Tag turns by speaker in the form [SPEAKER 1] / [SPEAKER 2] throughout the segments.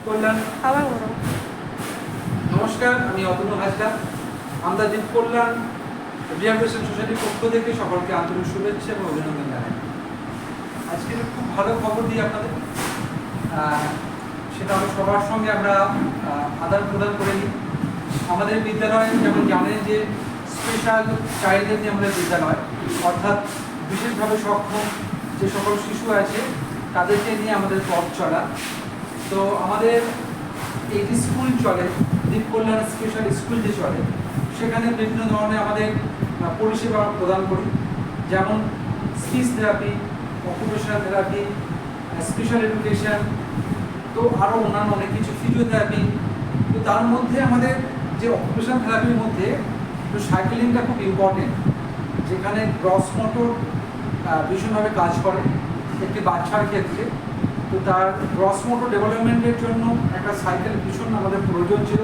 [SPEAKER 1] কল্যাণ। নমস্কার, আমি অতনু হাজরা। আমরা দ্বীপ কল্যাণ রিহ্যাবিলিটেশন সোসাইটির পক্ষ থেকে সকলকে আন্তরিক শুভেচ্ছা এবং অভিনন্দন জানাই। আজকে খুব ভালো খবর দিই আপনাদের, সেটা আমরা সবার সঙ্গে আমরা আদান প্রদান করে নিই। আমাদের বিদ্যালয়ে যেমন জানেন যে স্পেশাল চাইল্ডদের নিয়ে আমাদের বিদ্যালয়, অর্থাৎ বিশেষভাবে সক্ষম যে সকল শিশু আছে তাদেরকে নিয়ে আমাদের পথ চলা। তো আমাদের এই যে স্কুল চলে, দ্বীপ কল্যাণ স্পেশাল স্কুল যে চলে, সেখানে বিভিন্ন ধরনের আমাদের পরিষেবা প্রদান করি, যেমন speech therapy, occupational therapy, special education, তো আরও অন্যান্য অনেক কিছু, ফিজিওথেরাপি। তো তার মধ্যে আমাদের যে অকুপেশনাল থেরাপির মধ্যে তো সাইকেলিংটা খুব ইম্পর্টেন্ট, যেখানে গ্রস মোটর ভীষণভাবে কাজ করে একটি বাচ্চার ক্ষেত্রে। তো তার গ্রস মোটর ডেভেলপমেন্টের জন্য একটা সাইকেল ভীষণ আমাদের প্রয়োজন ছিল।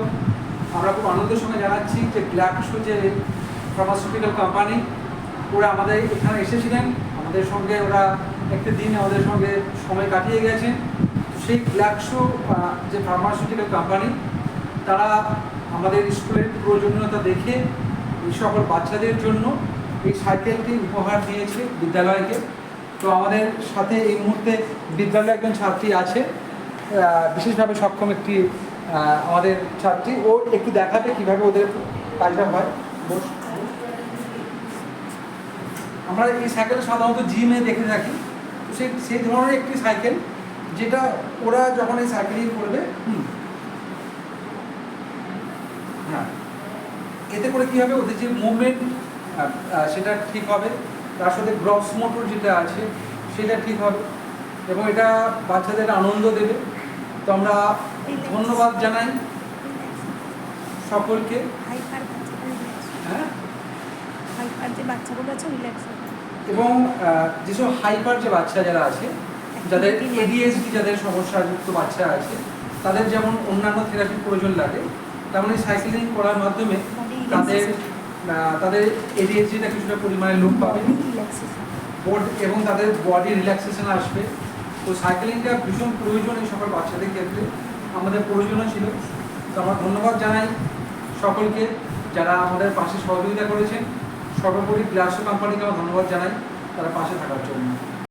[SPEAKER 1] আমরা খুব আনন্দের সঙ্গে জানাচ্ছি যে গ্ল্যাক্সো যে ফার্মাসিউটিক্যাল কোম্পানি, ওরা আমাদের এখানে এসেছিলেন, আমাদের সঙ্গে ওরা একটি দিন আমাদের সঙ্গে সময় কাটিয়ে গেছেন। সেই গ্ল্যাক্সো যে ফার্মাসিউটিক্যাল কোম্পানি, তারা আমাদের স্কুলের প্রয়োজনীয়তা দেখে এই সকল বাচ্চাদের জন্য এই সাইকেলটি উপহার দিয়েছে বিদ্যালয়কে। তো আমাদের সাথে এই মুহূর্তে বিদ্যালয়ে একজন ছাত্রী আছে, বিশেষভাবে সক্ষম একটি আমাদের ছাত্রী। ও একটু দেখাবে কীভাবে ওদের কাজটা হয়। আমরা এই সাইকেল সাধারণত জিমে দেখে থাকি, তো সেই ধরনের একটি সাইকেল, যেটা ওরা যখন এই সাইকেলিং করবে, হ্যাঁ, এতে করে কী হবে, ওদের যে মুভমেন্ট সেটা ঠিক হবে, তার সাথে গ্রস মোটর যেটা আছে সেটা ঠিক হবে, এবং এটা বাচ্চাদের আনন্দ দেবে। তো আমরা ধন্যবাদ জানাই সকলকে। হ্যাঁ, এবং যেসব হাইপার যে বাচ্চা যারা আছে, যাদের এডিএইচডি, যাদের সমস্যাযুক্ত বাচ্চা আছে, তাদের যেমন অন্যান্য থেরাপির প্রয়োজন লাগে, তেমন এই সাইকেলিং করার মাধ্যমে তাদের এডিএইচডিটা কিছুটা পরিমাণে লোপ পাবে এবং তাদের বডি রিল্যাক্সেশন আসবে। তো সাইকেলিংটা ভীষণ প্রয়োজন এই সকল বাচ্চাদের ক্ষেত্রে, আমাদের প্রয়োজনও ছিল। তো আমরা ধন্যবাদ জানাই সকলকে যারা আমাদের পাশে সহযোগিতা করেছেন। সর্বোপরি গ্ল্যাক্সো কোম্পানিকে আমরা ধন্যবাদ জানাই তারা পাশে থাকার জন্য।